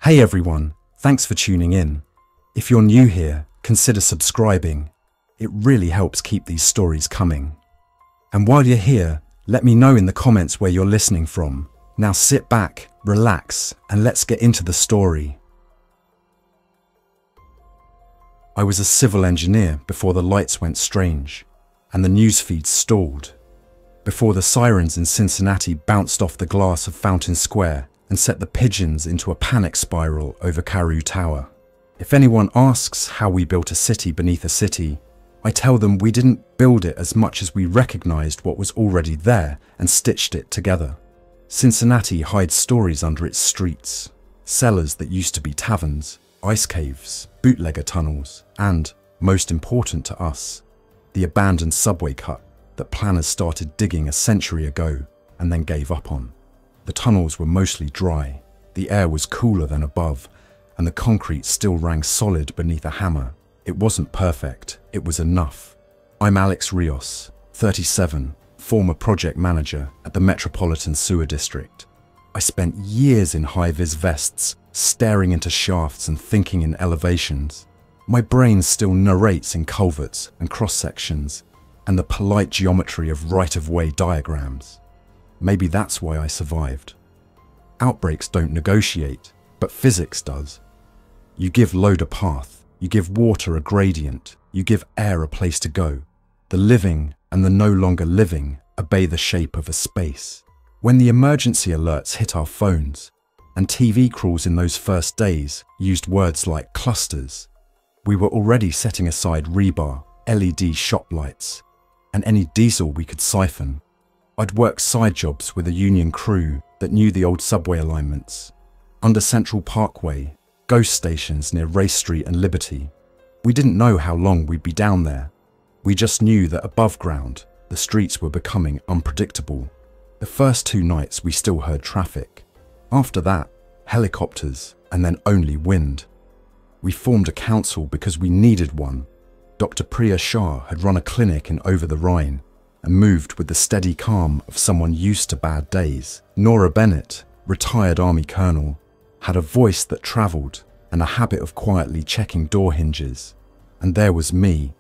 Hey everyone, thanks for tuning in. If you're new here, consider subscribing. It really helps keep these stories coming. And while you're here, let me know in the comments where you're listening from. Now sit back, relax, and let's get into the story. I was a civil engineer before the lights went strange, and the newsfeed stalled. Before the sirens in Cincinnati bounced off the glass of Fountain Square and set the pigeons into a panic spiral over Carew Tower. If anyone asks how we built a city beneath a city, I tell them we didn't build it as much as we recognized what was already there and stitched it together. Cincinnati hides stories under its streets, cellars that used to be taverns, ice caves, bootlegger tunnels, and, most important to us, the abandoned subway cut that planners started digging a century ago and then gave up on. The tunnels were mostly dry, the air was cooler than above, and the concrete still rang solid beneath a hammer. It wasn't perfect, it was enough. I'm Alex Rios, 37, former project manager at the Metropolitan Sewer District. I spent years in high-vis vests, staring into shafts and thinking in elevations. My brain still narrates in culverts and cross-sections, and the polite geometry of right-of-way diagrams. Maybe that's why I survived. Outbreaks don't negotiate, but physics does. You give load a path, you give water a gradient, you give air a place to go. The living and the no longer living obey the shape of a space. When the emergency alerts hit our phones, and TV crews in those first days used words like clusters, we were already setting aside rebar, LED shop lights, and any diesel we could siphon. I'd worked side jobs with a union crew that knew the old subway alignments. Under Central Parkway, ghost stations near Race Street and Liberty. We didn't know how long we'd be down there. We just knew that above ground, the streets were becoming unpredictable. The first 2 nights we still heard traffic. After that, helicopters and then only wind. We formed a council because we needed one. Dr. Priya Shah had run a clinic in Over the Rhine and moved with the steady calm of someone used to bad days. Nora Bennett, retired army colonel, had a voice that travelled and a habit of quietly checking door hinges. And there was me,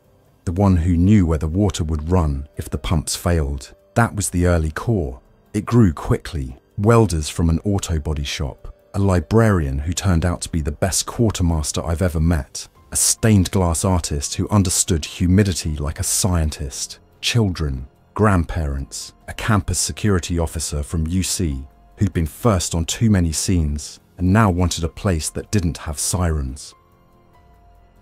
the one who knew where the water would run if the pumps failed. That was the early core. It grew quickly. Welders from an auto body shop, a librarian who turned out to be the best quartermaster I've ever met, a stained glass artist who understood humidity like a scientist, children, grandparents, a campus security officer from UC who'd been first on too many scenes and now wanted a place that didn't have sirens.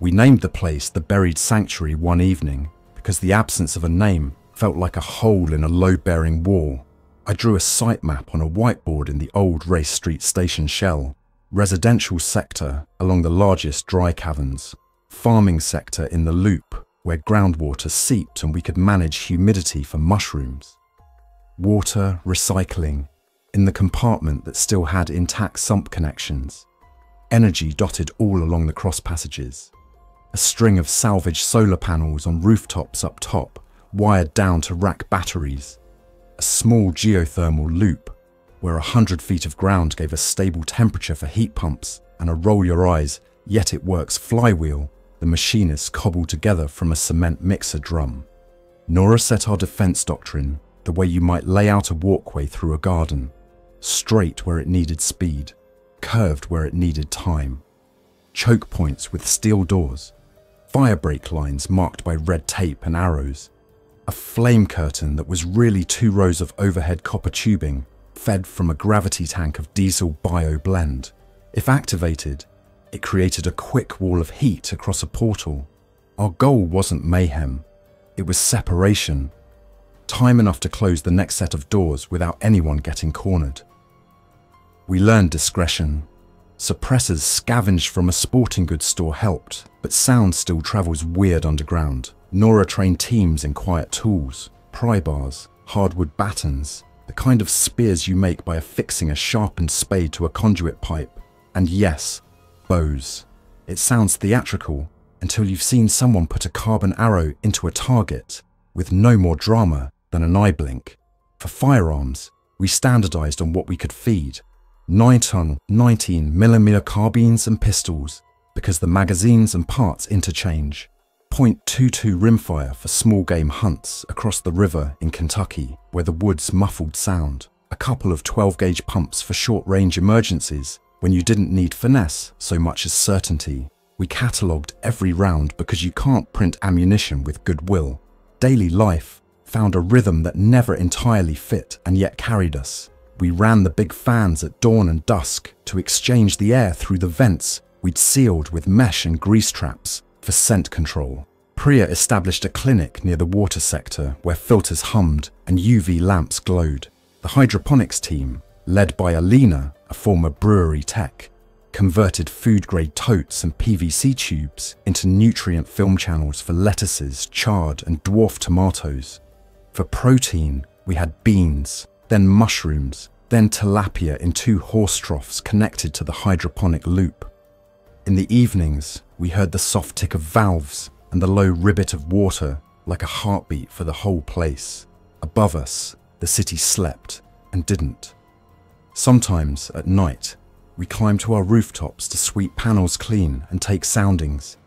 We named the place the Buried Sanctuary one evening because the absence of a name felt like a hole in a load-bearing wall. I drew a site map on a whiteboard in the old Race Street station shell, residential sector along the largest dry caverns, farming sector in the loop where groundwater seeped and we could manage humidity for mushrooms. Water recycling in the compartment that still had intact sump connections. Energy dotted all along the cross passages. A string of salvaged solar panels on rooftops up top, wired down to rack batteries. A small geothermal loop where 100 feet of ground gave a stable temperature for heat pumps and a roll your eyes, yet it works flywheel the machinists cobbled together from a cement mixer drum. Nora set our defense doctrine the way you might lay out a walkway through a garden, straight where it needed speed, curved where it needed time. Choke points with steel doors, fire break lines marked by red tape and arrows, a flame curtain that was really 2 rows of overhead copper tubing fed from a gravity tank of diesel bio blend. If activated, it created a quick wall of heat across a portal. Our goal wasn't mayhem, it was separation. Time enough to close the next set of doors without anyone getting cornered. We learned discretion. Suppressors scavenged from a sporting goods store helped, but sound still travels weird underground. Nora trained teams in quiet tools, pry bars, hardwood batons, the kind of spears you make by affixing a sharpened spade to a conduit pipe. And yes, bows. It sounds theatrical until you've seen someone put a carbon arrow into a target with no more drama than an eye blink. For firearms, we standardized on what we could feed. 9-ton 19mm carbines and pistols, because the magazines and parts interchange. .22 rimfire for small game hunts across the river in Kentucky, where the woods muffled sound. A couple of 12-gauge pumps for short-range emergencies, when you didn't need finesse so much as certainty. We catalogued every round because you can't print ammunition with goodwill. Daily life found a rhythm that never entirely fit and yet carried us. We ran the big fans at dawn and dusk to exchange the air through the vents we'd sealed with mesh and grease traps for scent control. Priya established a clinic near the water sector where filters hummed and UV lamps glowed. The hydroponics team, led by Alina, a former brewery tech, converted food-grade totes and PVC tubes into nutrient film channels for lettuces, chard and dwarf tomatoes. For protein, we had beans, then mushrooms, then tilapia in 2 horse troughs connected to the hydroponic loop. In the evenings, we heard the soft tick of valves and the low ribbit of water like a heartbeat for the whole place. Above us, the city slept and didn't. Sometimes, at night, we climbed to our rooftops to sweep panels clean and take soundings.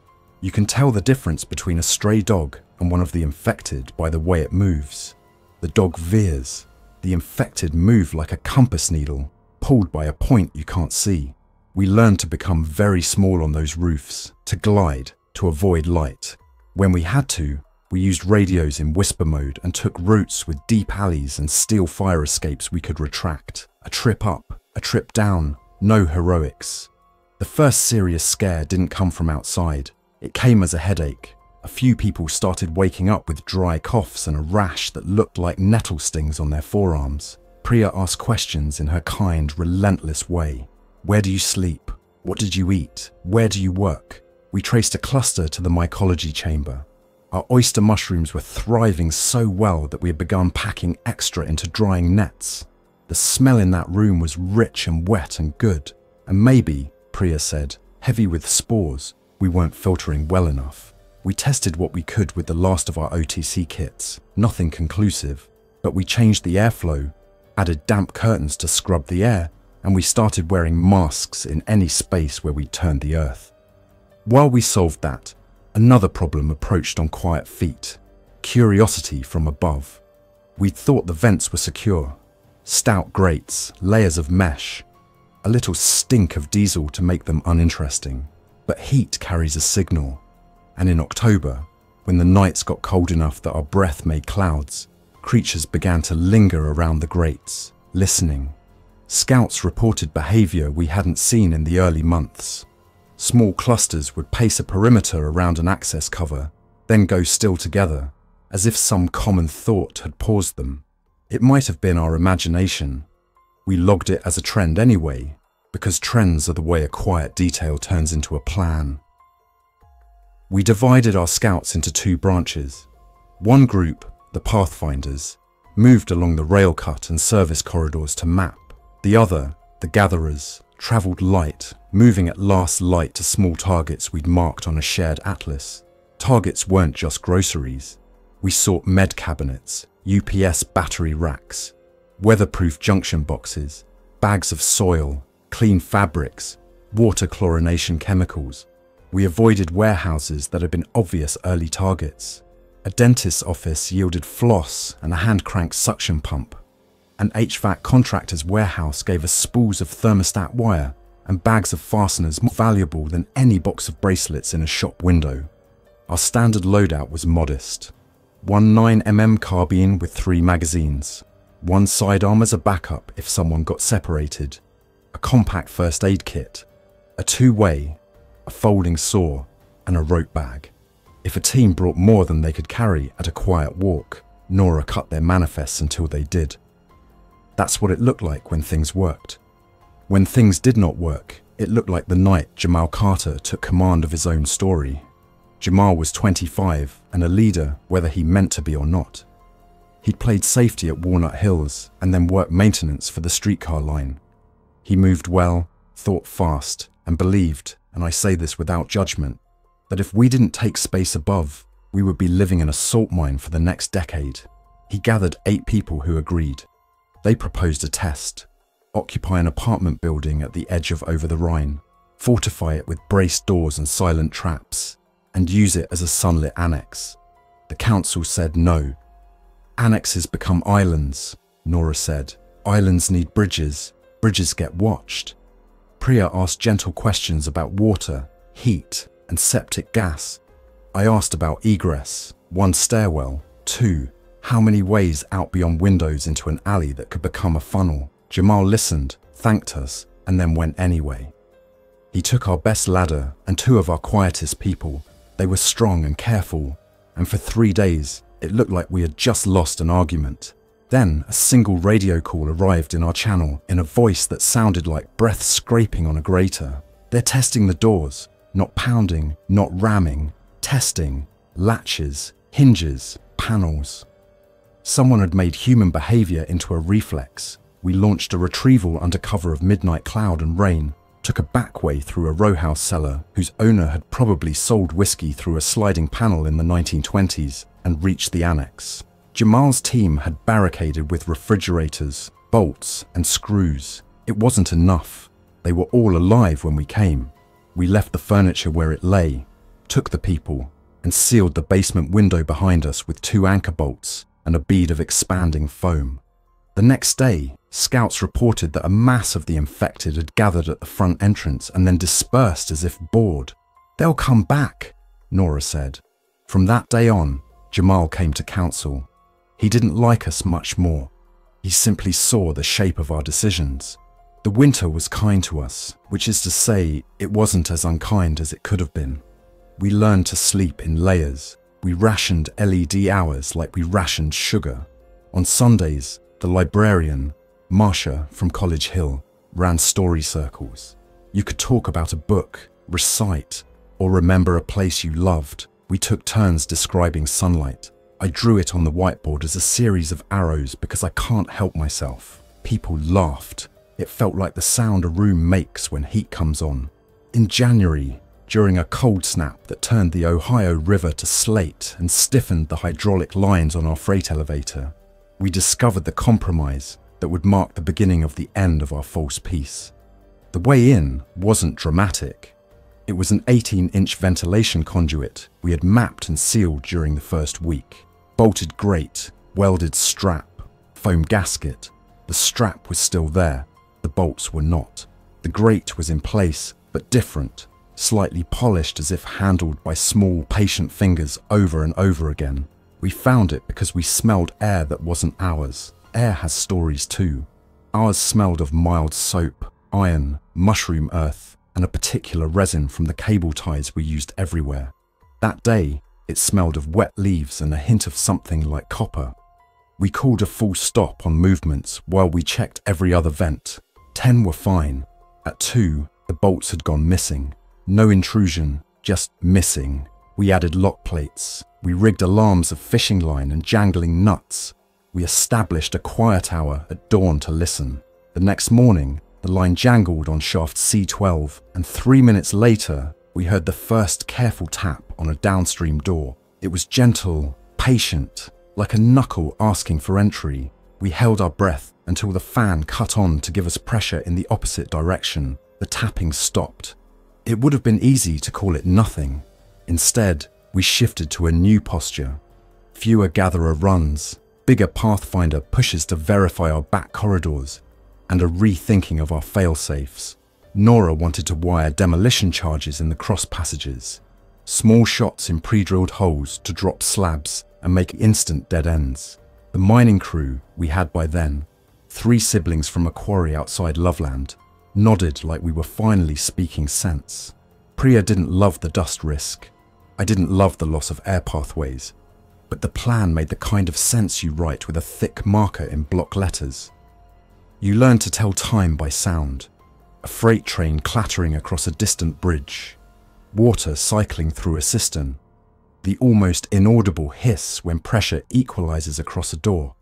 You can tell the difference between a stray dog and one of the infected by the way it moves. The dog veers. The infected move like a compass needle, pulled by a point you can't see. We learned to become very small on those roofs, to glide, to avoid light. When we had to, we used radios in whisper mode and took routes with deep alleys and steel fire escapes we could retract. A trip up, a trip down, no heroics. The first serious scare didn't come from outside. It came as a headache. A few people started waking up with dry coughs and a rash that looked like nettle stings on their forearms. Priya asked questions in her kind, relentless way. Where do you sleep? What did you eat? Where do you work? We traced a cluster to the mycology chamber. Our oyster mushrooms were thriving so well that we had begun packing extra into drying nets. The smell in that room was rich and wet and good. And maybe, Priya said, heavy with spores, we weren't filtering well enough. We tested what we could with the last of our OTC kits. Nothing conclusive. But we changed the airflow, added damp curtains to scrub the air, and we started wearing masks in any space where we turned the earth. While we solved that, another problem approached on quiet feet. Curiosity from above. We'd thought the vents were secure. Stout grates, layers of mesh, a little stink of diesel to make them uninteresting. But heat carries a signal. And in October, when the nights got cold enough that our breath made clouds, creatures began to linger around the grates, listening. Scouts reported behavior we hadn't seen in the early months. Small clusters would pace a perimeter around an access cover, then go still together, as if some common thought had paused them. It might have been our imagination. We logged it as a trend anyway, because trends are the way a quiet detail turns into a plan. We divided our scouts into 2 branches. One group, the Pathfinders, moved along the rail cut and service corridors to map. The other, the Gatherers, travelled light, moving at last light to small targets we'd marked on a shared atlas. Targets weren't just groceries. We sought med cabinets, UPS battery racks, weatherproof junction boxes, bags of soil, clean fabrics, water chlorination chemicals. We avoided warehouses that had been obvious early targets. A dentist's office yielded floss and a hand-crank suction pump. An HVAC contractor's warehouse gave us spools of thermostat wire and bags of fasteners more valuable than any box of bracelets in a shop window. Our standard loadout was modest. One 9mm carbine with 3 magazines, one sidearm as a backup if someone got separated, a compact first aid kit, a 2-way, a folding saw, and a rope bag. If a team brought more than they could carry at a quiet walk, Nora cut their manifests until they did. That's what it looked like when things worked. When things did not work, it looked like the night Jamal Carter took command of his own story. Jamal was 25 and a leader whether he meant to be or not. He'd played safety at Walnut Hills and then worked maintenance for the streetcar line. He moved well, thought fast, and believed, and I say this without judgment, that if we didn't take space above, we would be living in a salt mine for the next decade. He gathered 8 people who agreed. They proposed a test. occupy an apartment building at the edge of Over the Rhine, fortify it with braced doors and silent traps, and use it as a sunlit annex. The council said no. Annexes become islands, Nora said. Islands need bridges. Bridges get watched. Priya asked gentle questions about water, heat, and septic gas. I asked about egress, 1 stairwell, 2, how many ways out beyond windows into an alley that could become a funnel. Jamal listened, thanked us, and then went anyway. He took our best ladder and 2 of our quietest people. They were strong and careful, and for 3 days, it looked like we had just lost an argument. Then a single radio call arrived in our channel in a voice that sounded like breath scraping on a grater. They're testing the doors, not pounding, not ramming, testing, latches, hinges, panels. Someone had made human behavior into a reflex. We launched a retrieval under cover of midnight cloud and rain, took a back way through a row house cellar whose owner had probably sold whiskey through a sliding panel in the 1920s, and reached the annex. Jamal's team had barricaded with refrigerators, bolts, and screws. It wasn't enough. They were all alive when we came. We left the furniture where it lay, took the people, and sealed the basement window behind us with 2 anchor bolts and a bead of expanding foam. The next day, scouts reported that a mass of the infected had gathered at the front entrance and then dispersed as if bored. "They'll come back," Nora said. From that day on, Jamal came to council. He didn't like us much more. He simply saw the shape of our decisions. The winter was kind to us, which is to say, it wasn't as unkind as it could have been. We learned to sleep in layers. We rationed LED hours like we rationed sugar. On Sundays, the librarian, Marsha from College Hill, ran story circles. You could talk about a book, recite, or remember a place you loved. We took turns describing sunlight. I drew it on the whiteboard as a series of arrows because I can't help myself. People laughed. It felt like the sound a room makes when heat comes on. In January, during a cold snap that turned the Ohio River to slate and stiffened the hydraulic lines on our freight elevator, we discovered the compromise that would mark the beginning of the end of our false peace. The way in wasn't dramatic. It was an 18-inch ventilation conduit we had mapped and sealed during the first week. Bolted grate, welded strap, foam gasket. The strap was still there, the bolts were not. The grate was in place, but different, slightly polished as if handled by small, patient fingers over and over again. We found it because we smelled air that wasn't ours. Air has stories too. Ours smelled of mild soap, iron, mushroom earth, and a particular resin from the cable ties we used everywhere. That day, it smelled of wet leaves and a hint of something like copper. We called a full stop on movements while we checked every other vent. 10 were fine. At 2, the bolts had gone missing. No intrusion, just missing. We added lock plates. We rigged alarms of fishing line and jangling nuts. We established a quiet hour at dawn to listen. The next morning, the line jangled on shaft C12, and 3 minutes later, we heard the first careful tap on a downstream door. It was gentle, patient, like a knuckle asking for entry. We held our breath until the fan cut on to give us pressure in the opposite direction. The tapping stopped. It would have been easy to call it nothing. Instead, we shifted to a new posture. Fewer gatherer runs, bigger pathfinder pushes to verify our back corridors, and a rethinking of our fail-safes. Nora wanted to wire demolition charges in the cross passages, small shots in pre-drilled holes to drop slabs and make instant dead ends. The mining crew we had by then, 3 siblings from a quarry outside Loveland, nodded like we were finally speaking sense. Priya didn't love the dust risk. I didn't love the loss of air pathways, but the plan made the kind of sense you write with a thick marker in block letters. You learn to tell time by sound. A freight train clattering across a distant bridge, water cycling through a cistern, the almost inaudible hiss when pressure equalizes across a door.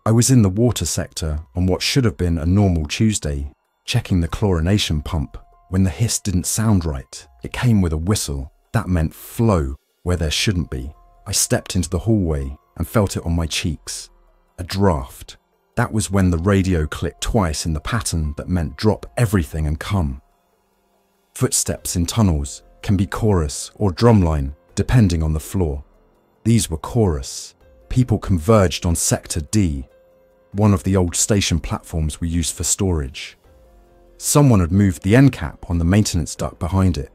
I was in the water sector on what should have been a normal Tuesday, checking the chlorination pump, when the hiss didn't sound right. It came with a whistle. That meant flow where there shouldn't be. I stepped into the hallway and felt it on my cheeks. A draft. That was when the radio clicked twice in the pattern that meant drop everything and come. Footsteps in tunnels can be chorus or drumline, depending on the floor. These were chorus. People converged on Sector D, one of the old station platforms we used for storage. Someone had moved the end cap on the maintenance duct behind it.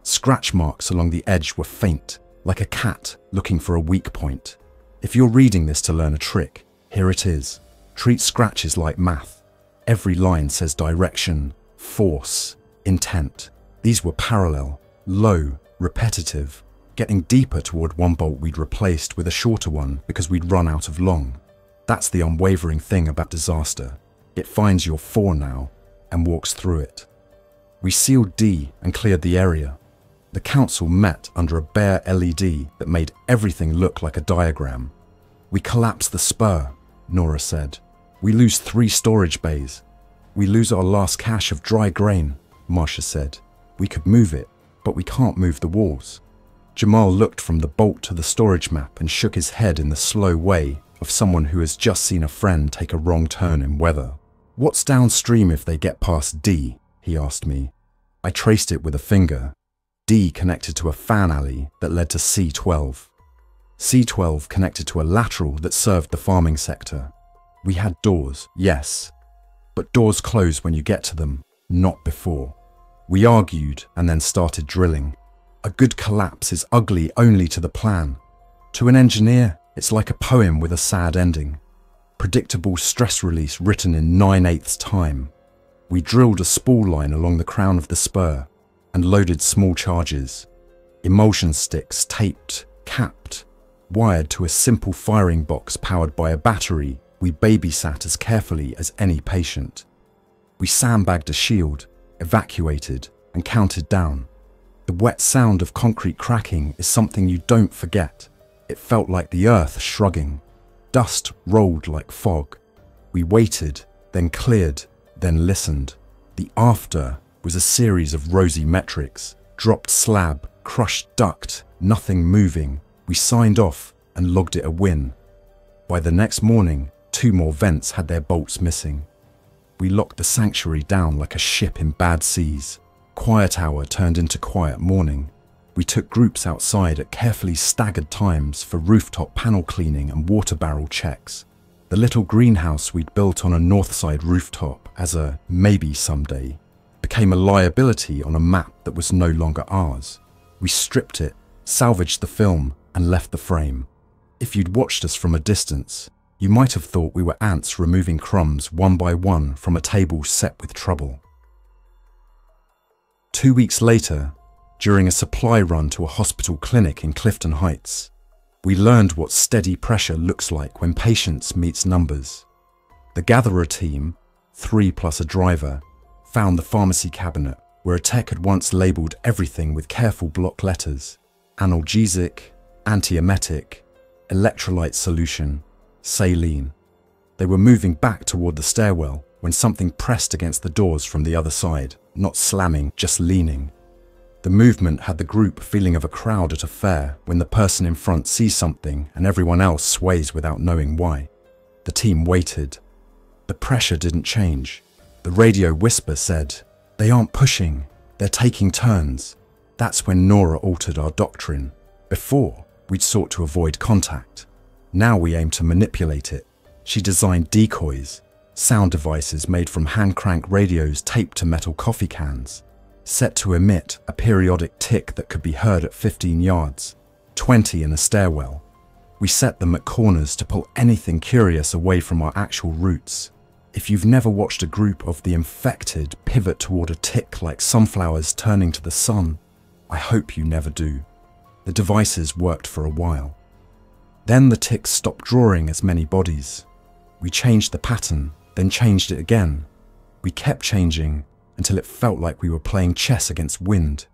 Scratch marks along the edge were faint, like a cat looking for a weak point. If you're reading this to learn a trick, here it is. Treat scratches like math. Every line says direction, force, intent. These were parallel, low, repetitive, getting deeper toward one bolt we'd replaced with a shorter one because we'd run out of long. That's the unwavering thing about disaster. It finds your 4 now and walks through it. We sealed D and cleared the area. The council met under a bare LED that made everything look like a diagram. We collapsed the spur, Nora said. We lose 3 storage bays. We lose our last cache of dry grain, Marcia said. We could move it, but we can't move the walls. Jamal looked from the bolt to the storage map and shook his head in the slow way of someone who has just seen a friend take a wrong turn in weather. What's downstream if they get past D? He asked me. I traced it with a finger. D connected to a fan alley that led to C12. C12 connected to a lateral that served the farming sector. We had doors, yes, but doors close when you get to them, not before. We argued and then started drilling. A good collapse is ugly only to the plan. To an engineer, it's like a poem with a sad ending. Predictable stress release written in 9/8 time. We drilled a spool line along the crown of the spur and loaded small charges. Emulsion sticks taped, capped, wired to a simple firing box powered by a battery we babysat as carefully as any patient. We sandbagged a shield, evacuated, and counted down. The wet sound of concrete cracking is something you don't forget. It felt like the earth shrugging. Dust rolled like fog. We waited, then cleared, then listened. The after was a series of rosy metrics. Dropped slab, crushed duct, nothing moving. We signed off and logged it a win. By the next morning, 2 more vents had their bolts missing. We locked the sanctuary down like a ship in bad seas. Quiet hour turned into quiet morning. We took groups outside at carefully staggered times for rooftop panel cleaning and water barrel checks. The little greenhouse we'd built on a north side rooftop as a maybe someday became a liability on a map that was no longer ours. We stripped it, salvaged the film, and left the frame. If you'd watched us from a distance, you might have thought we were ants removing crumbs one by one from a table set with trouble. 2 weeks later, during a supply run to a hospital clinic in Clifton Heights, we learned what steady pressure looks like when patience meets numbers. The gatherer team, 3 plus a driver, found the pharmacy cabinet where a tech had once labelled everything with careful block letters: analgesic, antiemetic, electrolyte solution, saline. They were moving back toward the stairwell when something pressed against the doors from the other side, not slamming, just leaning. The movement had the group feeling of a crowd at a fair when the person in front sees something and everyone else sways without knowing why. The team waited. The pressure didn't change. The radio whisper said, "They aren't pushing, they're taking turns." That's when Nora altered our doctrine. Before, we'd sought to avoid contact. Now we aim to manipulate it. She designed decoys, sound devices made from hand-crank radios taped to metal coffee cans, set to emit a periodic tick that could be heard at 15 yards, 20 in a stairwell. We set them at corners to pull anything curious away from our actual routes. If you've never watched a group of the infected pivot toward a tick like sunflowers turning to the sun, I hope you never do. The devices worked for a while. Then the ticks stopped drawing as many bodies. We changed the pattern, then changed it again. We kept changing until it felt like we were playing chess against wind.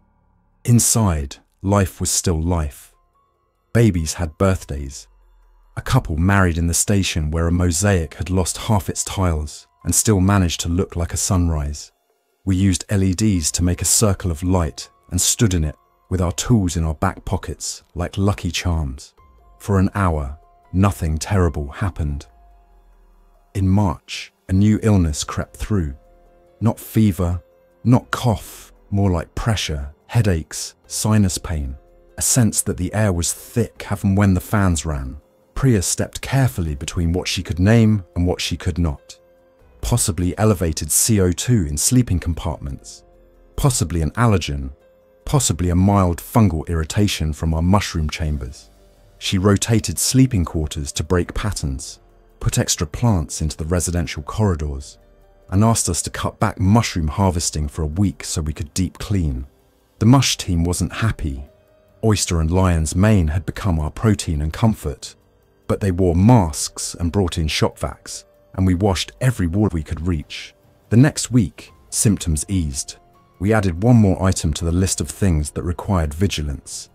Inside, life was still life. Babies had birthdays. A couple married in the station where a mosaic had lost half its tiles and still managed to look like a sunrise. We used LEDs to make a circle of light and stood in it with our tools in our back pockets like lucky charms. For an hour, nothing terrible happened. In March, a new illness crept through. Not fever, not cough, more like pressure, headaches, sinus pain, a sense that the air was thick even when the fans ran. Priya stepped carefully between what she could name and what she could not. Possibly elevated CO2 in sleeping compartments, possibly an allergen, possibly a mild fungal irritation from our mushroom chambers. She rotated sleeping quarters to break patterns, put extra plants into the residential corridors, and asked us to cut back mushroom harvesting for a week so we could deep clean. The mush team wasn't happy. Oyster and lion's mane had become our protein and comfort, but they wore masks and brought in shop vacs, and we washed every ward we could reach. The next week, symptoms eased. We added one more item to the list of things that required vigilance.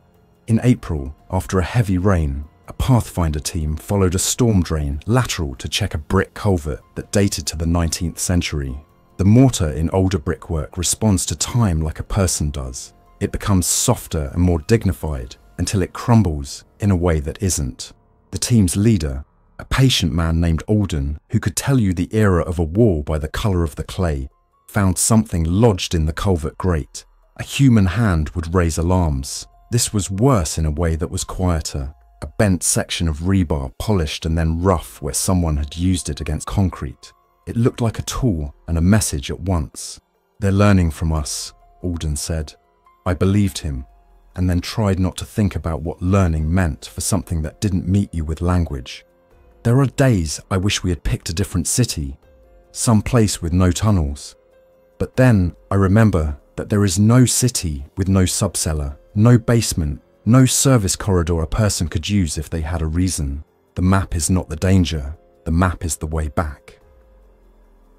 In April, after a heavy rain, a Pathfinder team followed a storm drain lateral to check a brick culvert that dated to the 19th century. The mortar in older brickwork responds to time like a person does. It becomes softer and more dignified until it crumbles in a way that isn't. The team's leader, a patient man named Alden, who could tell you the era of a wall by the colour of the clay, found something lodged in the culvert grate. A human hand would raise alarms. This was worse in a way that was quieter. A bent section of rebar, polished and then rough where someone had used it against concrete. It looked like a tool and a message at once. "They're learning from us," Alden said. I believed him, and then tried not to think about what learning meant for something that didn't meet you with language. There are days I wish we had picked a different city, some place with no tunnels. But then I remember that there is no city with no subcellar, no basement, no service corridor a person could use if they had a reason. The map is not the danger, the map is the way back.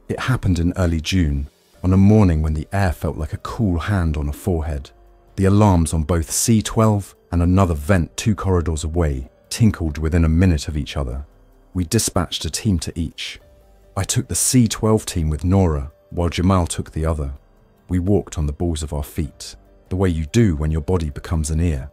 It happened in early June, on a morning when the air felt like a cool hand on a forehead. The alarms on both C12 and another vent 2 corridors away tinkled within a minute of each other. We dispatched a team to each. I took the C12 team with Nora, while Jamal took the other. We walked on the balls of our feet, the way you do when your body becomes an ear.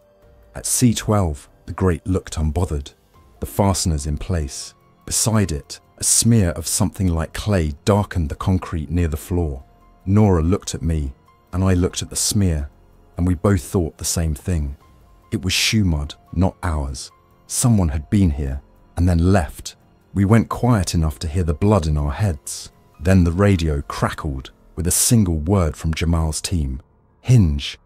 At C12, the grate looked unbothered, the fasteners in place. Beside it, a smear of something like clay darkened the concrete near the floor. Nora looked at me, and I looked at the smear, and we both thought the same thing. It was shoe mud, not ours. Someone had been here, and then left. We went quiet enough to hear the blood in our heads. Then the radio crackled with a single word from Jamal's team. Hinge.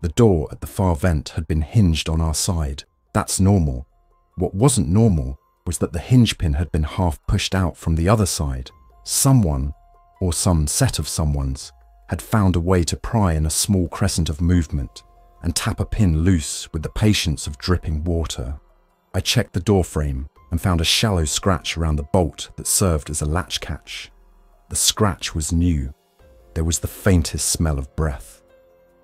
The door at the far vent had been hinged on our side. That's normal. What wasn't normal was that the hinge pin had been half pushed out from the other side. Someone, or some set of someones, had found a way to pry in a small crescent of movement and tap a pin loose with the patience of dripping water. I checked the door frame and found a shallow scratch around the bolt that served as a latch catch. The scratch was new. There was the faintest smell of breath.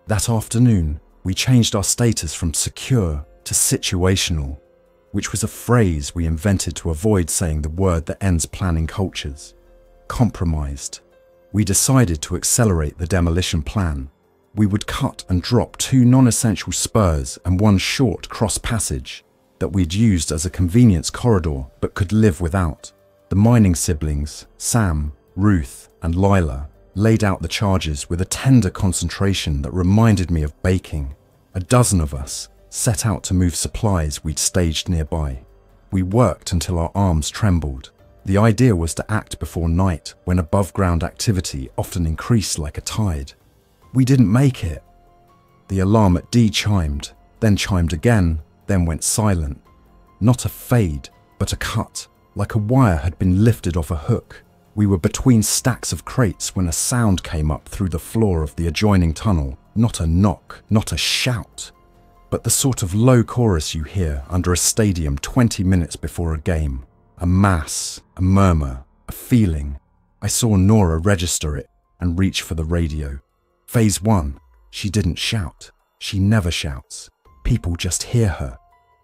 That afternoon, we changed our status from secure to situational, which was a phrase we invented to avoid saying the word that ends planning cultures. Compromised. We decided to accelerate the demolition plan. We would cut and drop 2 non-essential spurs and 1 short cross passage that we'd used as a convenience corridor but could live without. The mining siblings, Sam, Ruth, and Lila, laid out the charges with a tender concentration that reminded me of baking. A dozen of us set out to move supplies we'd staged nearby. We worked until our arms trembled. The idea was to act before night, when above-ground activity often increased like a tide. We didn't make it. The alarm at D chimed, then chimed again, then went silent. Not a fade, but a cut, like a wire had been lifted off a hook. We were between stacks of crates when a sound came up through the floor of the adjoining tunnel. Not a knock, not a shout, but the sort of low chorus you hear under a stadium 20 minutes before a game. A mass, a murmur, a feeling. I saw Nora register it and reach for the radio. Phase 1. She didn't shout. She never shouts. People just hear her.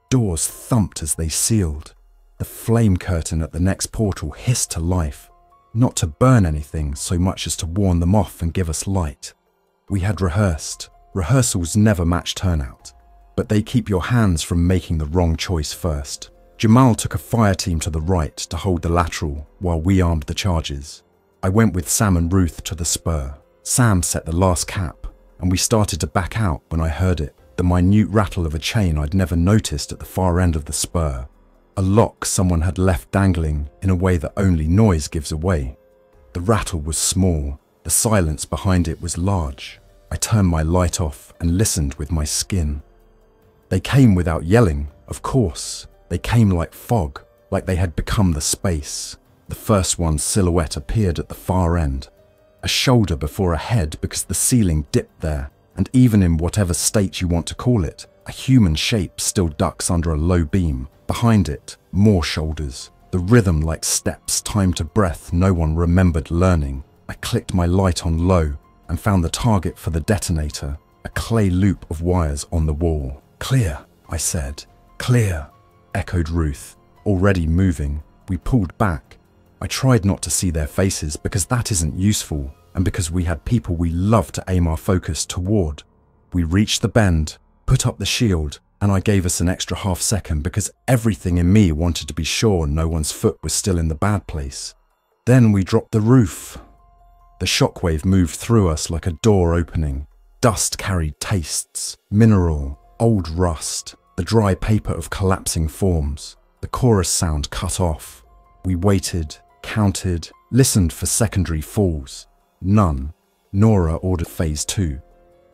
Doors thumped as they sealed. The flame curtain at the next portal hissed to life, not to burn anything so much as to warn them off and give us light. We had rehearsed. Rehearsals never match turnout, but they keep your hands from making the wrong choice first. Jamal took a fire team to the right to hold the lateral while we armed the charges. I went with Sam and Ruth to the spur. Sam set the last cap, and we started to back out when I heard it, the minute rattle of a chain I'd never noticed at the far end of the spur. A lock someone had left dangling in a way that only noise gives away. The rattle was small, the silence behind it was large. I turned my light off and listened with my skin. They came without yelling, of course. They came like fog, like they had become the space. The first one's silhouette appeared at the far end. A shoulder before a head because the ceiling dipped there, and even in whatever state you want to call it, a human shape still ducks under a low beam. Behind it, more shoulders. The rhythm like steps timed to breath no one remembered learning. I clicked my light on low and found the target for the detonator, a clay loop of wires on the wall. "Clear," I said. "Clear," echoed Ruth. Already moving, we pulled back. I tried not to see their faces because that isn't useful, and because we had people we love to aim our focus toward. We reached the bend, put up the shield, and I gave us an extra half second because everything in me wanted to be sure no one's foot was still in the bad place. Then we dropped the roof. The shockwave moved through us like a door opening. Dust carried tastes, mineral, old rust, the dry paper of collapsing forms. The chorus sound cut off. We waited, counted, listened for secondary falls. None. Nora ordered phase 2.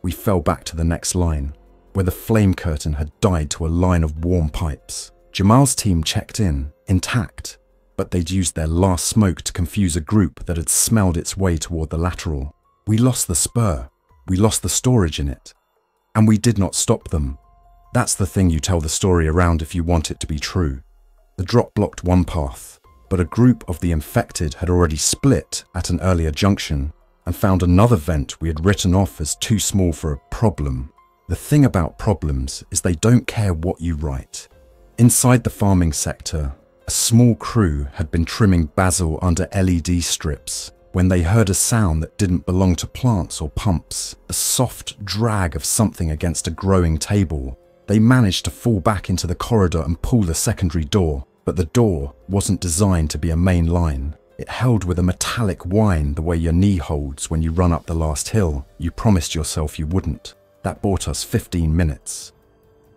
We fell back to the next line, where the flame curtain had died to a line of warm pipes. Jamal's team checked in, intact, but they'd used their last smoke to confuse a group that had smelled its way toward the lateral. We lost the spur. We lost the storage in it. And we did not stop them. That's the thing you tell the story around if you want it to be true. The drop blocked one path, but a group of the infected had already split at an earlier junction and found another vent we had written off as too small for a problem. The thing about problems is they don't care what you write. Inside the farming sector, a small crew had been trimming basil under LED strips when they heard a sound that didn't belong to plants or pumps, a soft drag of something against a growing table. They managed to fall back into the corridor and pull the secondary door, but the door wasn't designed to be a main line. It held with a metallic whine the way your knee holds when you run up the last hill you promised yourself you wouldn't. That bought us 15 minutes.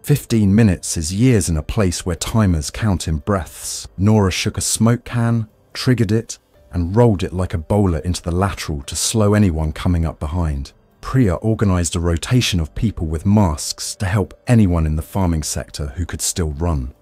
15 minutes is years in a place where timers count in breaths. Nora shook a smoke can, triggered it, and rolled it like a bowler into the lateral to slow anyone coming up behind. Priya organised a rotation of people with masks to help anyone in the farming sector who could still run.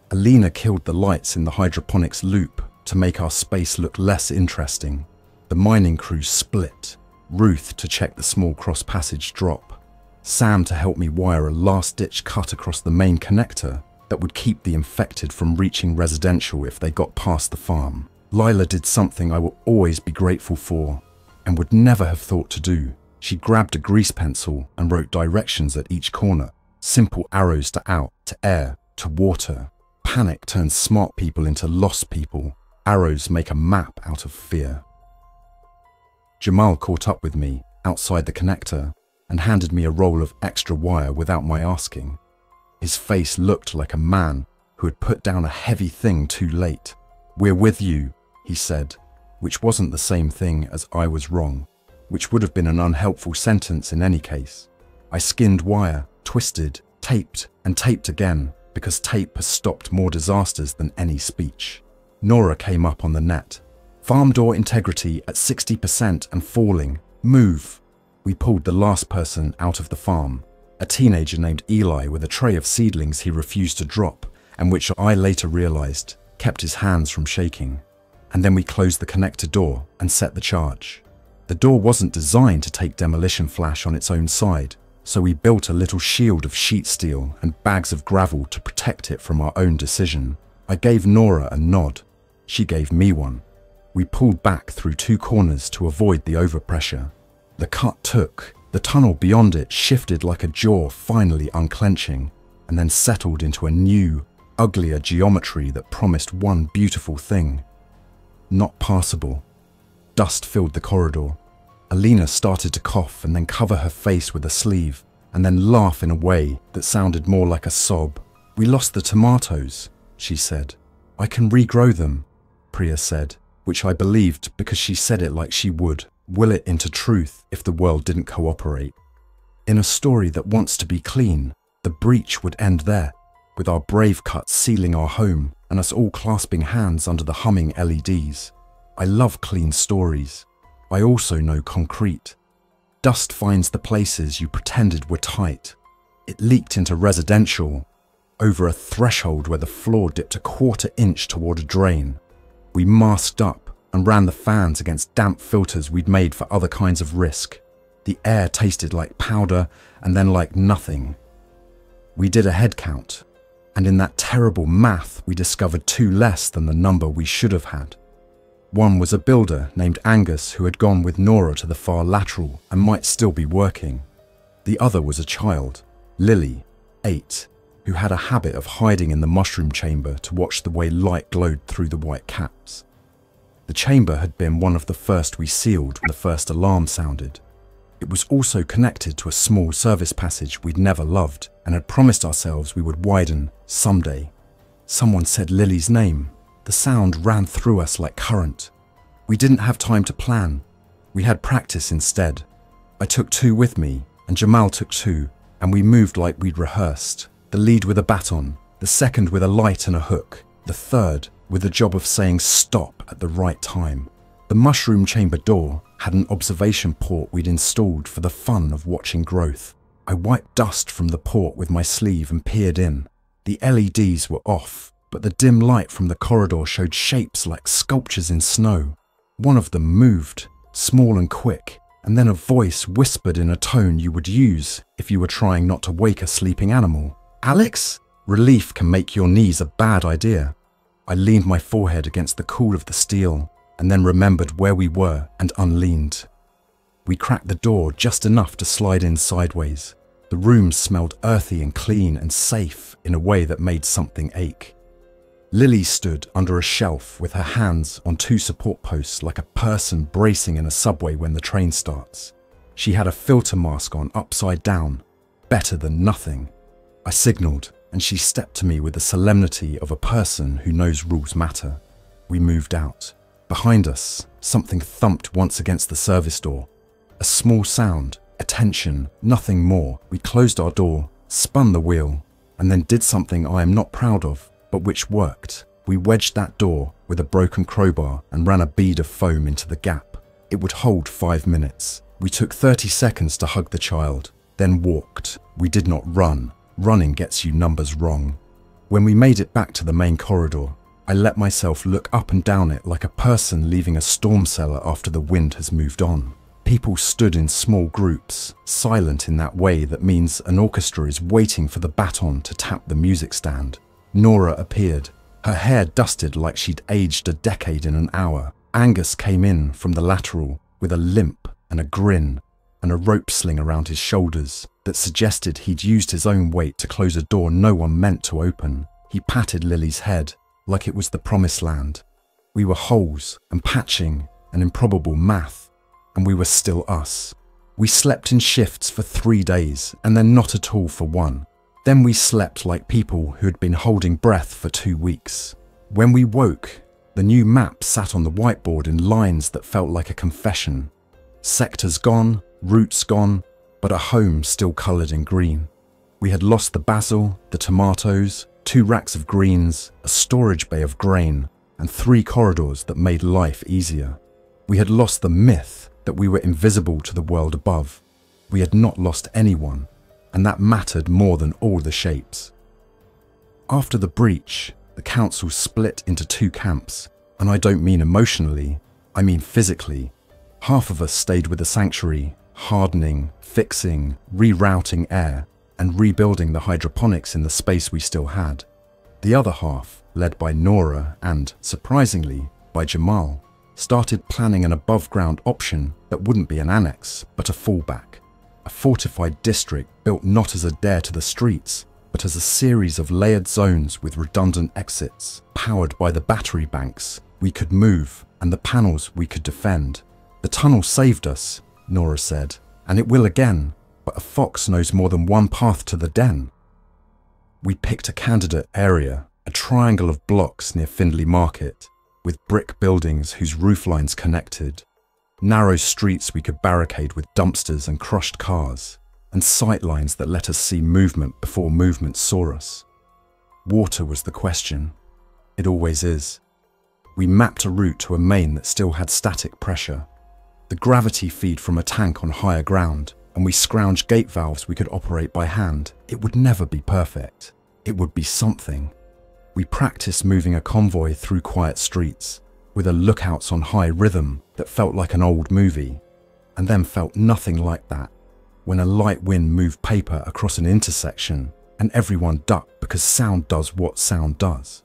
Alina killed the lights in the hydroponics loop to make our space look less interesting. The mining crew split, Ruth to check the small cross-passage drop, Sam to help me wire a last-ditch cut across the main connector that would keep the infected from reaching residential if they got past the farm. Lila did something I will always be grateful for and would never have thought to do. She grabbed a grease pencil and wrote directions at each corner, simple arrows to out, to air, to water. Panic turns smart people into lost people. Arrows make a map out of fear. Jamal caught up with me outside the connector and handed me a roll of extra wire without my asking. His face looked like a man who had put down a heavy thing too late. "We're with you," he said, which wasn't the same thing as "I was wrong," which would have been an unhelpful sentence in any case. I skinned wire, twisted, taped, and taped again, because tape has stopped more disasters than any speech. Nora came up on the net. "Farm door integrity at 60% and falling. Move." We pulled the last person out of the farm, a teenager named Eli with a tray of seedlings he refused to drop, and which I later realized kept his hands from shaking. And then we closed the connector door and set the charge. The door wasn't designed to take demolition flash on its own side, so we built a little shield of sheet steel and bags of gravel to protect it from our own decision. I gave Nora a nod. She gave me one. We pulled back through 2 corners to avoid the overpressure. The cut took. The tunnel beyond it shifted like a jaw finally unclenching, and then settled into a new, uglier geometry that promised one beautiful thing. Not passable. Dust filled the corridor. Alina started to cough and then cover her face with a sleeve, and then laugh in a way that sounded more like a sob. "We lost the tomatoes." she said. I can regrow them, Priya said, which I believed because she said it like she would will it into truth if the world didn't cooperate. In a story that wants to be clean, the breach would end there, with our brave cuts sealing our home and us all clasping hands under the humming LEDs. I love clean stories. I also know concrete. Dust finds the places you pretended were tight. It leaked into residential, over a threshold where the floor dipped a quarter inch toward a drain. We masked up and ran the fans against damp filters we'd made for other kinds of risk. The air tasted like powder and then like nothing. We did a head count, and in that terrible math we discovered 2 less than the number we should have had. One was a builder named Angus who had gone with Nora to the far lateral and might still be working. The other was a child, Lily, 8, who had a habit of hiding in the mushroom chamber to watch the way light glowed through the white caps. The chamber had been one of the first we sealed when the first alarm sounded. It was also connected to a small service passage we'd never loved and had promised ourselves we would widen someday. Someone said Lily's name. The sound ran through us like current. We didn't have time to plan. We had practice instead. I took 2 with me, and Jamal took 2, and we moved like we'd rehearsed. The lead with a baton, the second with a light and a hook, the third with the job of saying stop at the right time. The mushroom chamber door had an observation port we'd installed for the fun of watching growth. I wiped dust from the port with my sleeve and peered in. The LEDs were off, but the dim light from the corridor showed shapes like sculptures in snow. One of them moved, small and quick, and then a voice whispered in a tone you would use if you were trying not to wake a sleeping animal. Alex? Relief can make your knees a bad idea. I leaned my forehead against the cool of the steel and then remembered where we were and unleaned. We cracked the door just enough to slide in sideways. The room smelled earthy and clean and safe in a way that made something ache. Lily stood under a shelf with her hands on 2 support posts like a person bracing in a subway when the train starts. She had a filter mask on upside down, better than nothing. I signalled, and she stepped to me with the solemnity of a person who knows rules matter. We moved out. Behind us, something thumped once against the service door. A small sound, a tension, nothing more. We closed our door, spun the wheel, and then did something I am not proud of, but which worked. We wedged that door with a broken crowbar and ran a bead of foam into the gap. It would hold 5 minutes. We took 30 seconds to hug the child, then walked. We did not run. Running gets you numbers wrong. When we made it back to the main corridor, I let myself look up and down it like a person leaving a storm cellar after the wind has moved on. People stood in small groups, silent in that way that means an orchestra is waiting for the baton to tap the music stand. Nora appeared, her hair dusted like she'd aged a decade in an hour. Angus came in from the lateral with a limp and a grin and a rope sling around his shoulders that suggested he'd used his own weight to close a door no one meant to open. He patted Lily's head like it was the promised land. We were holes and patching and improbable math, and we were still us. We slept in shifts for 3 days and then not at all for 1. Then we slept like people who had been holding breath for 2 weeks. When we woke, the new map sat on the whiteboard in lines that felt like a confession. Sectors gone, routes gone, but a home still coloured in green. We had lost the basil, the tomatoes, 2 racks of greens, a storage bay of grain, and 3 corridors that made life easier. We had lost the myth that we were invisible to the world above. We had not lost anyone, and that mattered more than all the shapes. After the breach, the council split into 2 camps, and I don't mean emotionally, I mean physically. Half of us stayed with the sanctuary, hardening, fixing, rerouting air, and rebuilding the hydroponics in the space we still had. The other half, led by Nora and, surprisingly, by Jamal, started planning an above-ground option that wouldn't be an annex, but a fallback. A fortified district built not as a dare to the streets, but as a series of layered zones with redundant exits, powered by the battery banks we could move and the panels we could defend. The tunnel saved us, Nora said, and it will again, but a fox knows more than one path to the den. We picked a candidate area, a triangle of blocks near Findlay Market, with brick buildings whose rooflines connected, narrow streets we could barricade with dumpsters and crushed cars, and sightlines that let us see movement before movement saw us. Water was the question. It always is. We mapped a route to a main that still had static pressure, the gravity feed from a tank on higher ground, and we scrounged gate valves we could operate by hand. It would never be perfect. It would be something. We practiced moving a convoy through quiet streets, with a lookouts on high rhythm that felt like an old movie, and then felt nothing like that when a light wind moved paper across an intersection and everyone ducked because sound does what sound does.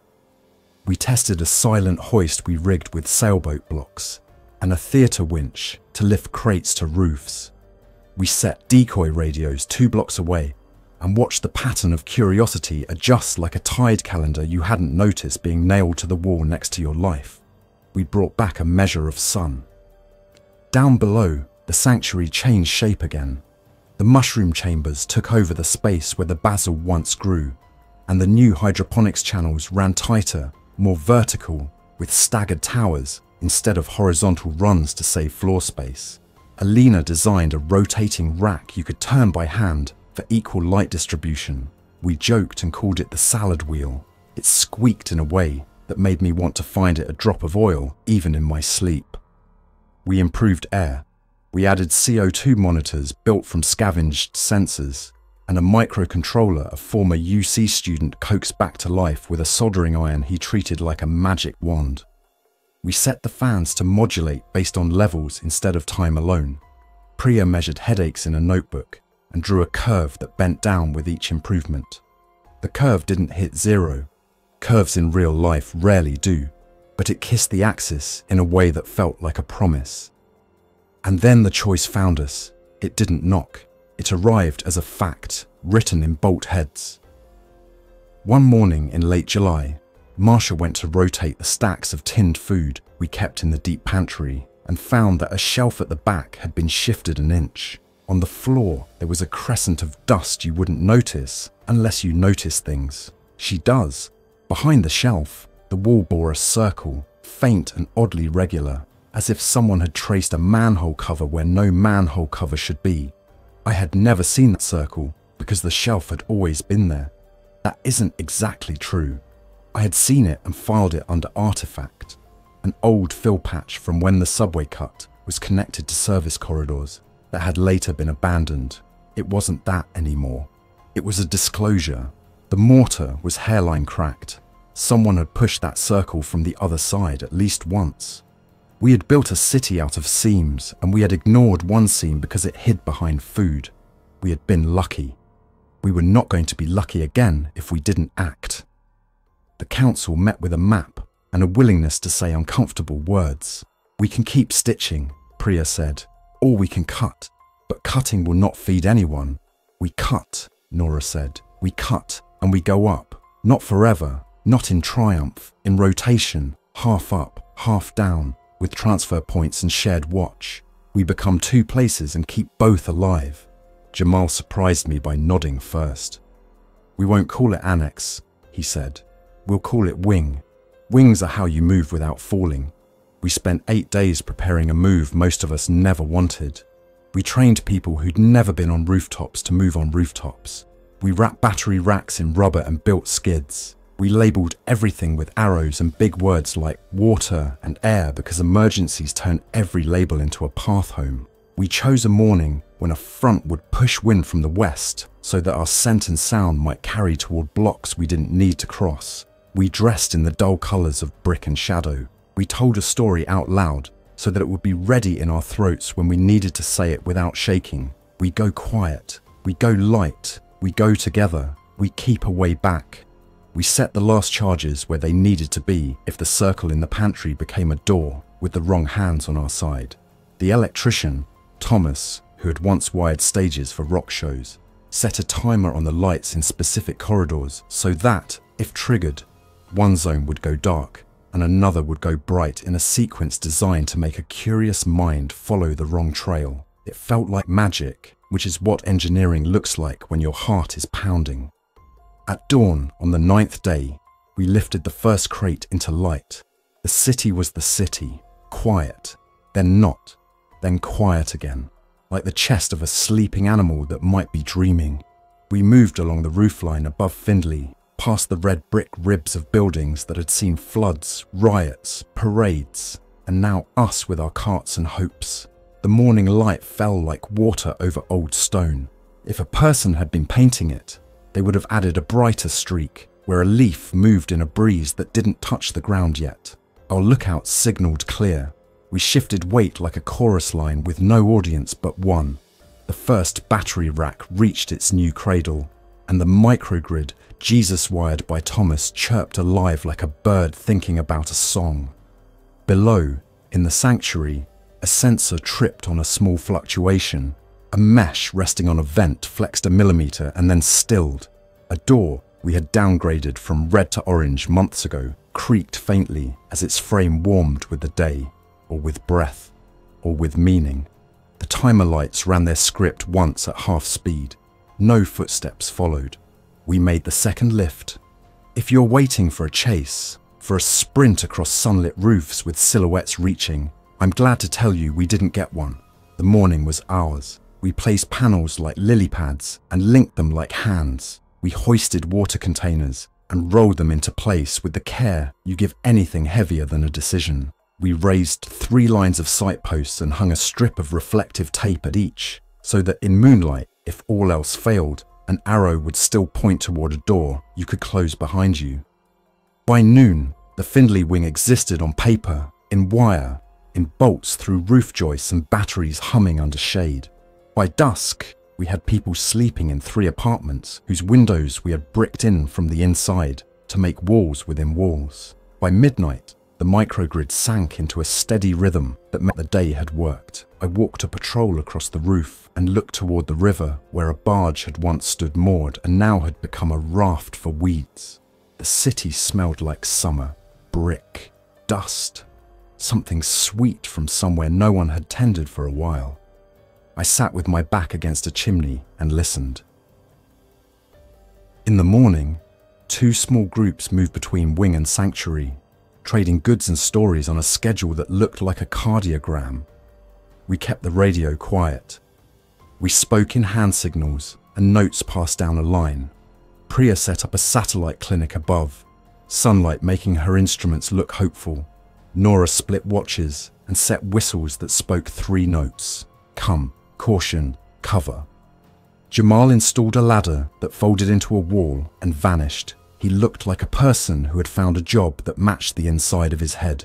We tested a silent hoist we rigged with sailboat blocks and a theatre winch to lift crates to roofs. We set decoy radios 2 blocks away and watched the pattern of curiosity adjust like a tide calendar you hadn't noticed being nailed to the wall next to your life. We brought back a measure of sun. Down below, the sanctuary changed shape again. The mushroom chambers took over the space where the basil once grew, and the new hydroponics channels ran tighter, more vertical, with staggered towers instead of horizontal runs to save floor space. Alina designed a rotating rack you could turn by hand for equal light distribution. We joked and called it the salad wheel. It squeaked in a way that made me want to find it a drop of oil even in my sleep. We improved air. We added CO2 monitors built from scavenged sensors, and a microcontroller a former UC student coaxed back to life with a soldering iron he treated like a magic wand. We set the fans to modulate based on levels instead of time alone. Priya measured headaches in a notebook and drew a curve that bent down with each improvement. The curve didn't hit 0. Curves in real life rarely do, but it kissed the axis in a way that felt like a promise. And then the choice found us. It didn't knock. It arrived as a fact, written in bolt heads. One morning in late July, Marsha went to rotate the stacks of tinned food we kept in the deep pantry and found that a shelf at the back had been shifted an inch. On the floor, there was a crescent of dust you wouldn't notice unless you notice things. She does. Behind the shelf, the wall bore a circle, faint and oddly regular, as if someone had traced a manhole cover where no manhole cover should be. I had never seen that circle because the shelf had always been there. That isn't exactly true. I had seen it and filed it under artifact. An old fill patch from when the subway cut was connected to service corridors that had later been abandoned. It wasn't that anymore. It was a disclosure. The mortar was hairline cracked. Someone had pushed that circle from the other side at least once. We had built a city out of seams, and we had ignored one seam because it hid behind food. We had been lucky. We were not going to be lucky again if we didn't act. The council met with a map and a willingness to say uncomfortable words. We can keep stitching, Priya said, or we can cut, but cutting will not feed anyone. We cut, Nora said. We cut and we go up, not forever, not in triumph, in rotation, half up, half down, with transfer points and shared watch. We become 2 places and keep both alive. Jamal surprised me by nodding first. We won't call it annex, he said. We'll call it wing. Wings are how you move without falling. We spent 8 days preparing a move most of us never wanted. We trained people who'd never been on rooftops to move on rooftops. We wrapped battery racks in rubber and built skids. We labelled everything with arrows and big words like water and air because emergencies turn every label into a path home. We chose a morning when a front would push wind from the west so that our scent and sound might carry toward blocks we didn't need to cross. We dressed in the dull colours of brick and shadow. We told a story out loud so that it would be ready in our throats when we needed to say it without shaking. We go quiet. We go light. We go together. We keep a way back. We set the last charges where they needed to be if the circle in the pantry became a door with the wrong hands on our side. The electrician, Thomas, who had once wired stages for rock shows, set a timer on the lights in specific corridors so that, if triggered, one zone would go dark and another would go bright in a sequence designed to make a curious mind follow the wrong trail. It felt like magic, which is what engineering looks like when your heart is pounding. At dawn on the 9th day, We lifted the first crate into light. The city was the city, quiet, then not, then quiet again, like the chest of a sleeping animal that might be dreaming. We moved along the roofline above Findlay, past the red brick ribs of buildings that had seen floods, riots, parades, and now us with our carts and hopes. The morning light fell like water over old stone. If a person had been painting it, they would have added a brighter streak, where a leaf moved in a breeze that didn't touch the ground yet. Our lookout signalled clear. We shifted weight like a chorus line with no audience but one. The first battery rack reached its new cradle, and the microgrid, Jesus-wired by Thomas, chirped alive like a bird thinking about a song. Below, in the sanctuary, a sensor tripped on a small fluctuation. A mesh resting on a vent flexed a millimeter and then stilled. A door we had downgraded from red to orange months ago creaked faintly as its frame warmed with the day, or with breath, or with meaning. The timer lights ran their script once at half speed. No footsteps followed. We made the second lift. If you're waiting for a chase, for a sprint across sunlit roofs with silhouettes reaching, I'm glad to tell you we didn't get one. The morning was ours. We placed panels like lily pads and linked them like hands. We hoisted water containers and rolled them into place with the care you give anything heavier than a decision. We raised 3 lines of signposts and hung a strip of reflective tape at each, so that in moonlight, if all else failed, an arrow would still point toward a door you could close behind you. By noon, the Findlay wing existed on paper, in wire, in bolts through roof joists and batteries humming under shade. By dusk, we had people sleeping in 3 apartments whose windows we had bricked in from the inside to make walls within walls. By midnight, the microgrid sank into a steady rhythm that meant the day had worked. I walked a patrol across the roof and looked toward the river where a barge had once stood moored and now had become a raft for weeds. The city smelled like summer, brick, dust, something sweet from somewhere no one had tended for a while. I sat with my back against a chimney and listened. In the morning, 2 small groups moved between wing and sanctuary, trading goods and stories on a schedule that looked like a cardiogram. We kept the radio quiet. We spoke in hand signals and notes passed down a line. Priya set up a satellite clinic above, sunlight making her instruments look hopeful. Nora split watches and set whistles that spoke 3 notes: come, caution, cover. Jamal installed a ladder that folded into a wall and vanished. He looked like a person who had found a job that matched the inside of his head.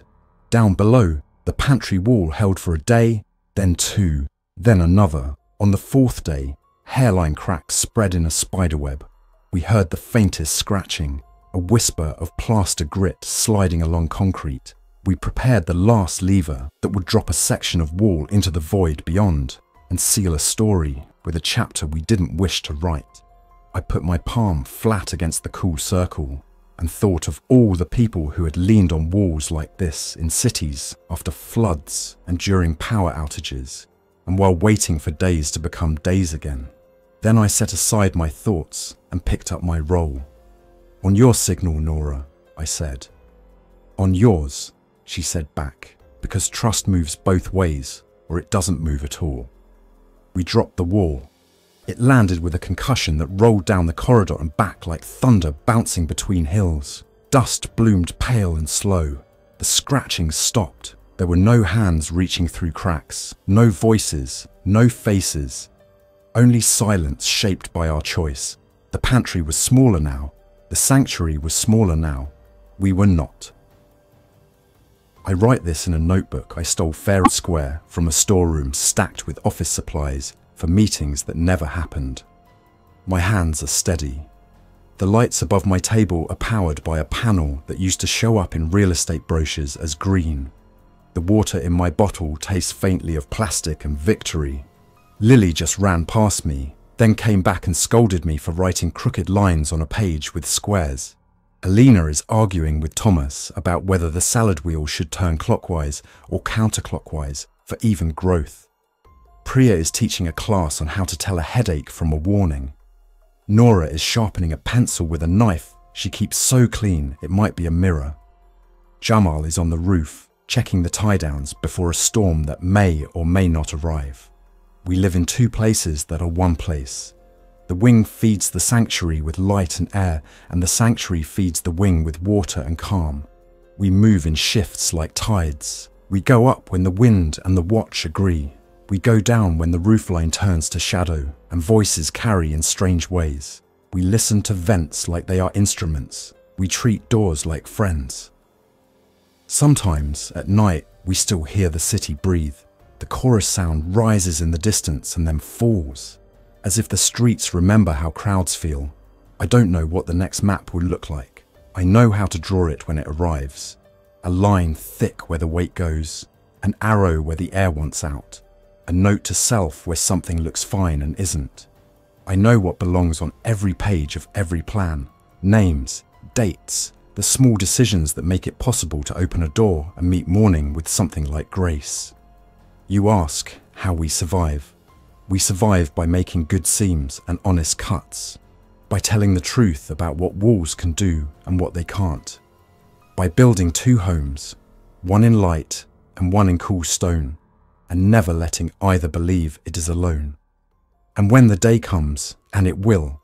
Down below, the pantry wall held for a day, then 2, then another. On the 4th day, hairline cracks spread in a spiderweb. We heard the faintest scratching, a whisper of plaster grit sliding along concrete. We prepared the last lever that would drop a section of wall into the void beyond and seal a story with a chapter we didn't wish to write. I put my palm flat against the cool circle and thought of all the people who had leaned on walls like this in cities after floods and during power outages, and while waiting for days to become days again. Then I set aside my thoughts and picked up my role. On your signal, Nora, I said. On yours, she said back, because trust moves both ways or it doesn't move at all. We dropped the wall. It landed with a concussion that rolled down the corridor and back like thunder bouncing between hills. Dust bloomed pale and slow. The scratching stopped. There were no hands reaching through cracks, no voices, no faces, only silence shaped by our choice. The pantry was smaller now. The sanctuary was smaller now. We were not. I write this in a notebook I stole fair and square from a storeroom stacked with office supplies for meetings that never happened. My hands are steady. The lights above my table are powered by a panel that used to show up in real estate brochures as green. The water in my bottle tastes faintly of plastic and victory. Lily just ran past me, then came back and scolded me for writing crooked lines on a page with squares. Alina is arguing with Thomas about whether the salad wheel should turn clockwise or counterclockwise for even growth. Priya is teaching a class on how to tell a headache from a warning. Nora is sharpening a pencil with a knife She keeps so clean it might be a mirror. Jamal is on the roof, checking the tie-downs before a storm that may or may not arrive. We live in two places that are one place. The wing feeds the sanctuary with light and air, and the sanctuary feeds the wing with water and calm. We move in shifts like tides. We go up when the wind and the watch agree. We go down when the roofline turns to shadow, and voices carry in strange ways. We listen to vents like they are instruments. We treat doors like friends. Sometimes, at night, we still hear the city breathe. The chorus sound rises in the distance and then falls, as if the streets remember how crowds feel. I don't know what the next map will look like. I know how to draw it when it arrives. A line thick where the weight goes, an arrow where the air wants out, a note to self where something looks fine and isn't. I know what belongs on every page of every plan. Names, dates, the small decisions that make it possible to open a door and meet morning with something like grace. You ask how we survive. We survive by making good seams and honest cuts, by telling the truth about what walls can do and what they can't, by building two homes, one in light and one in cool stone, and never letting either believe it is alone. And when the day comes, and it will,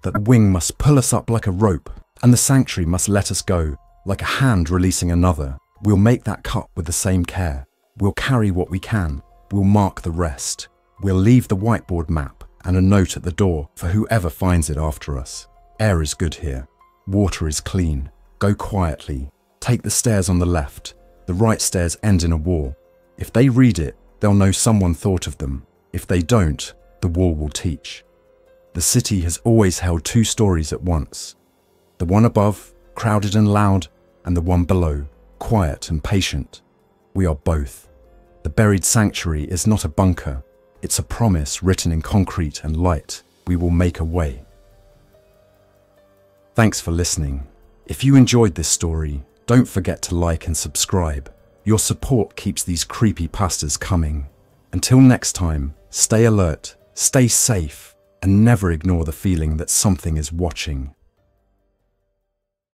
that the wing must pull us up like a rope, and the sanctuary must let us go, like a hand releasing another, we'll make that cut with the same care. We'll carry what we can. We'll mark the rest. We'll leave the whiteboard map and a note at the door for whoever finds it after us. Air is good here. Water is clean. Go quietly. Take the stairs on the left. The right stairs end in a wall. If they read it, they'll know someone thought of them. If they don't, the wall will teach. The city has always held two stories at once. The one above, crowded and loud, and the one below, quiet and patient. We are both. The buried sanctuary is not a bunker. It's a promise written in concrete and light. We will make a way. Thanks for listening. If you enjoyed this story, don't forget to like and subscribe. Your support keeps these creepypastas coming. Until next time, stay alert, stay safe, and never ignore the feeling that something is watching.